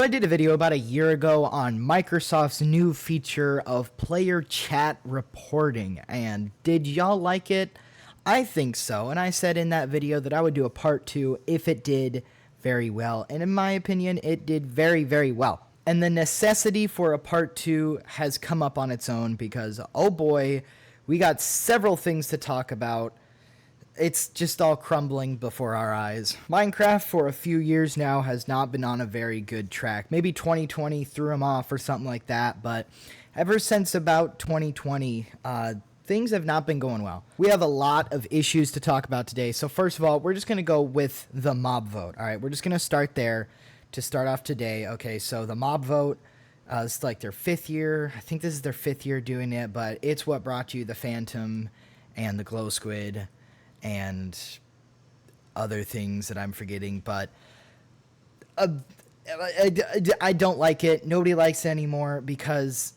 I did a video about a year ago on Microsoft's new feature of player chat reporting, and did y'all like it? I think so, and I said in that video that I would do a part 2 if it did very well, and in my opinion, it did very, very well. And the necessity for a part 2 has come up on its own because, oh boy, we got several things to talk about. It's just all crumbling before our eyes. Minecraft for a few years now has not been on a very good track. Maybe 2020 threw him off or something like that, but ever since about 2020, things have not been going well. We have a lot of issues to talk about today. So first of all, we're just going to go with the mob vote. All right, we're just going to start there to start off today. Okay, so the mob vote, it's like their 5th year. I think this is their 5th year doing it, but it's what brought you the Phantom and the Glow Squid and other things that I'm forgetting, but I don't like it. Nobody likes it anymore because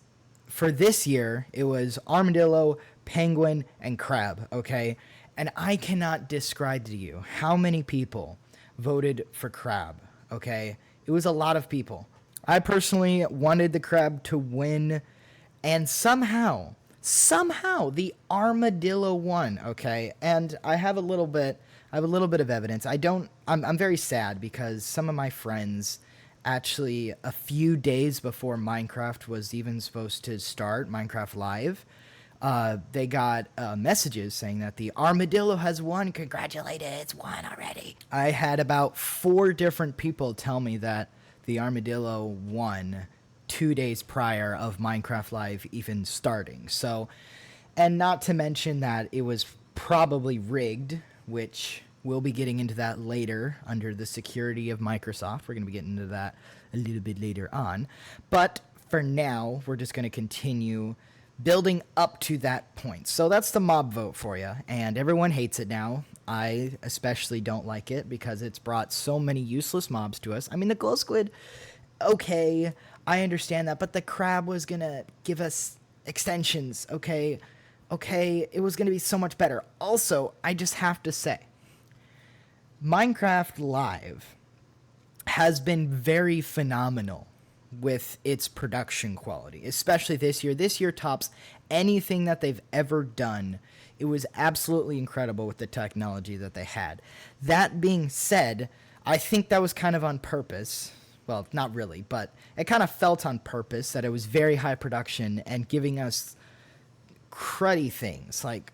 for this year, it was Armadillo, Penguin, and Crab, okay? And I cannot describe to you how many people voted for Crab, okay? It was a lot of people. I personally wanted the Crab to win, and somehow the Armadillo won, okay? And I have a little bit of evidence. I'm very sad because some of my friends actually a few days before Minecraft was even supposed to start, Minecraft Live, they got messages saying that the Armadillo has won. Congratulations, it's won already. I had about 4 different people tell me that the Armadillo won 2 days prior of Minecraft Live even starting. So, and not to mention that it was probably rigged, which we'll be getting into that later under the security of Microsoft. We're going to be getting into that a little bit later on. But for now, we're just going to continue building up to that point. So that's the mob vote for you, and everyone hates it now. I especially don't like it because it's brought so many useless mobs to us. I mean, the Glow Squid, okay, I understand that, but the Crab was gonna give us extensions, okay, it was gonna be so much better. Also, I just have to say, Minecraft Live has been very phenomenal with its production quality, especially this year. This year tops anything that they've ever done. It was absolutely incredible with the technology that they had. That being said, I think that was kind of on purpose. Well, not really, but it kind of felt on purpose that it was very high production and giving us cruddy things like,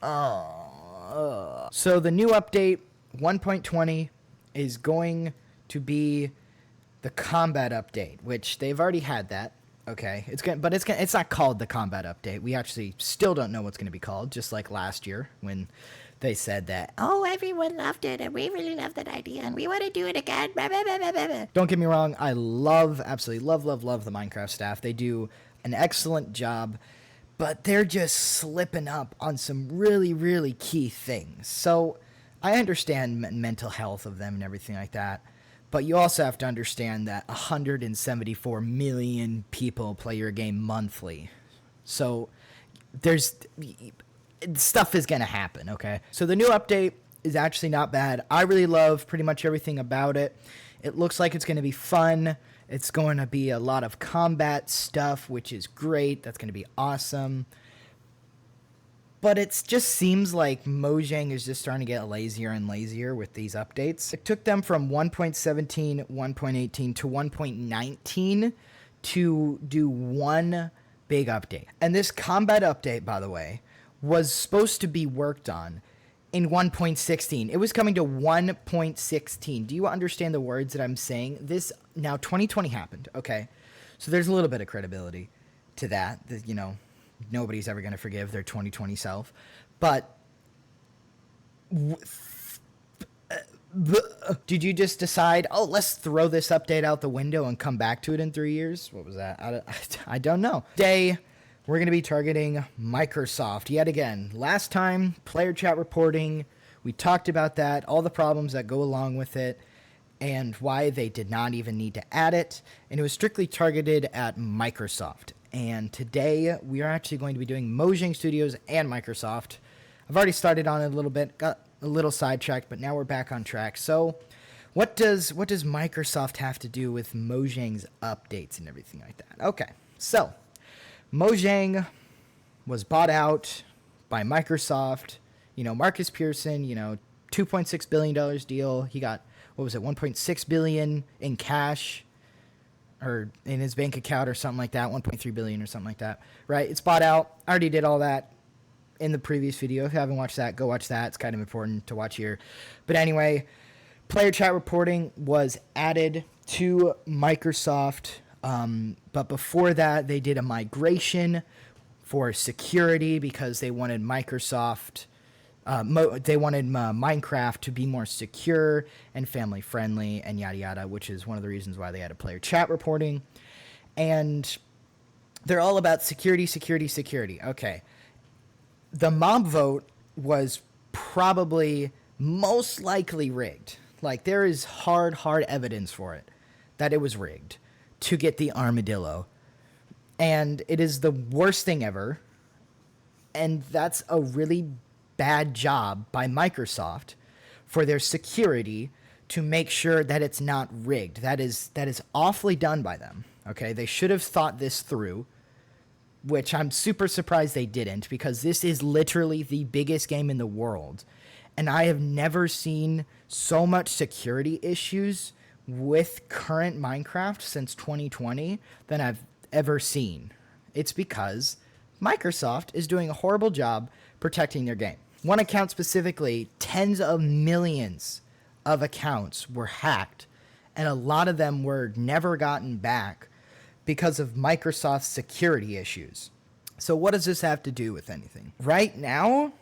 So the new update, 1.20, is going to be the combat update, which they've already had that. Okay, it's not called the combat update. We actually still don't know what's going to be called, just like last year when they said that, oh, everyone loved it, and we really love that idea, and we want to do it again. Blah, blah, blah, blah, blah. Don't get me wrong, I absolutely love the Minecraft staff. They do an excellent job, but they're just slipping up on some really, really key things. So I understand mental health of them and everything like that, but you also have to understand that 174 million people play your game monthly. So stuff is going to happen, okay? So the new update is actually not bad. I really love pretty much everything about it. It looks like it's going to be fun. It's going to be a lot of combat stuff, which is great. That's going to be awesome. But it just seems like Mojang is just starting to get lazier and lazier with these updates. It took them from 1.17, 1.18 to 1.19 to do one big update. And this combat update, by the way, was supposed to be worked on in 1.16. It was coming to 1.16. Do you understand the words that I'm saying? Now 2020 happened, okay? So there's a little bit of credibility to that, you know. Nobody's ever going to forgive their 2020 self. But did you just decide, oh, let's throw this update out the window and come back to it in 3 years? What was that? I don't know. Today, we're going to be targeting Microsoft yet again. Last time, player chat reporting, we talked about that, all the problems that go along with it, and why they did not even need to add it. And it was strictly targeted at Microsoft. And today, we are actually going to be doing Mojang Studios and Microsoft. I've already started on it a little bit, got a little sidetracked, but now we're back on track. So What does Microsoft have to do with Mojang's updates and everything like that? Okay, so Mojang was bought out by Microsoft. Marcus Pearson, $2.6 billion deal. He got, what was it, $1.6 billion in cash or in his bank account or something like that, $1.3 billion or something like that, right? It's bought out. I already did all that in the previous video. If you haven't watched that, go watch that. It's kind of important to watch here. But anyway, player chat reporting was added to Microsoft. But before that, they did a migration for security because they wanted Microsoft, Minecraft to be more secure and family friendly and yada yada, which is one of the reasons why they added player chat reporting. And they're all about security, security, security. Okay. The mob vote was probably most likely rigged. Like, there is hard evidence for it that it was rigged to get the armadillo. And it is the worst thing ever. And that's a really bad job by Microsoft for their security to make sure that it's not rigged. That is awfully done by them. Okay, they should have thought this through, which I'm super surprised they didn't, because this is literally the biggest game in the world. And I have never seen so much security issues with current Minecraft since 2020 than I've ever seen. It's because Microsoft is doing a horrible job protecting their game. One account specifically, tens of millions of accounts were hacked, and a lot of them were never gotten back because of Microsoft's security issues. So what does this have to do with anything? Right now,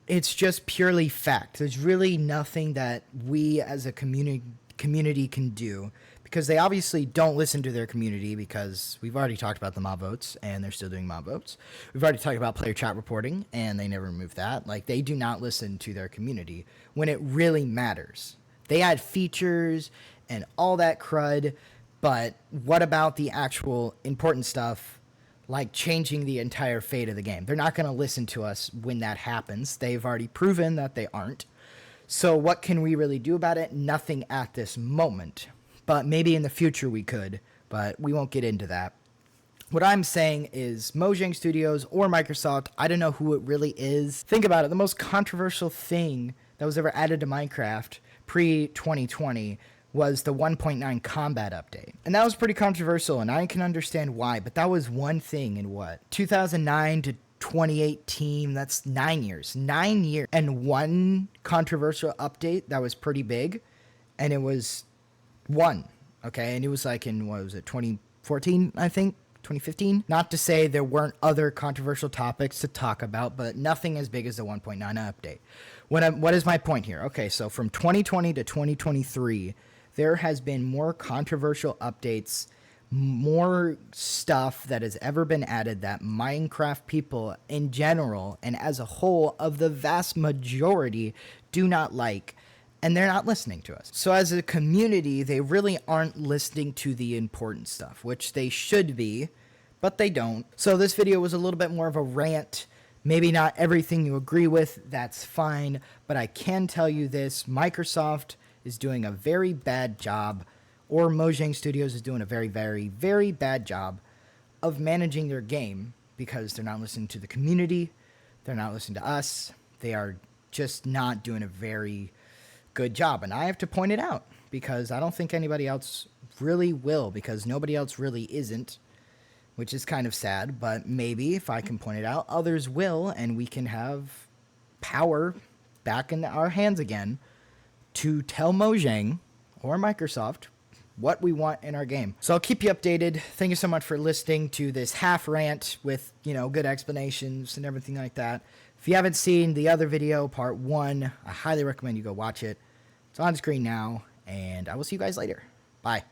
it's just purely fact. There's really nothing that we as a community can do, because they obviously don't listen to their community, because we've already talked about the mob votes and they're still doing mob votes. We've already talked about player chat reporting and they never removed that. Like, they do not listen to their community when it really matters. They add features and all that crud, but what about the actual important stuff, like changing the entire fate of the game? They're not going to listen to us when that happens. They've already proven that they aren't. So what can we really do about it? Nothing at this moment. But maybe in the future we could, but we won't get into that. What I'm saying is Mojang Studios or Microsoft, I don't know who it really is. Think about it. The most controversial thing that was ever added to Minecraft pre-2020 was the 1.9 combat update. And that was pretty controversial, and I can understand why, but that was one thing in 2009 to 2018, that's 9 years. 9 years. And one controversial update that was pretty big, and it was one, okay? And it was like in, 2014, I think? 2015? Not to say there weren't other controversial topics to talk about, but nothing as big as the 1.9 update. What is my point here? Okay, so from 2020 to 2023, there has been more controversial updates, more stuff that has ever been added that Minecraft people in general and as a whole of the vast majority do not like, and they're not listening to us. So as a community, they really aren't listening to the important stuff, which they should be, but they don't. So this video was a little bit more of a rant. Maybe not everything you agree with, that's fine, but I can tell you this: Microsoft is doing a very bad job, or Mojang Studios is doing a very, very, very bad job of managing their game, because they're not listening to the community, they're not listening to us, they are just not doing a very good job. And I have to point it out, because I don't think anybody else really will, because nobody else really isn't, which is kind of sad. But maybe if I can point it out, others will, and we can have power back in our hands again to tell Mojang or Microsoft what we want in our game. So I'll keep you updated. Thank you so much for listening to this half rant with, good explanations and everything like that. If you haven't seen the other video, part 1, I highly recommend you go watch it. It's on screen now, and I will see you guys later. Bye.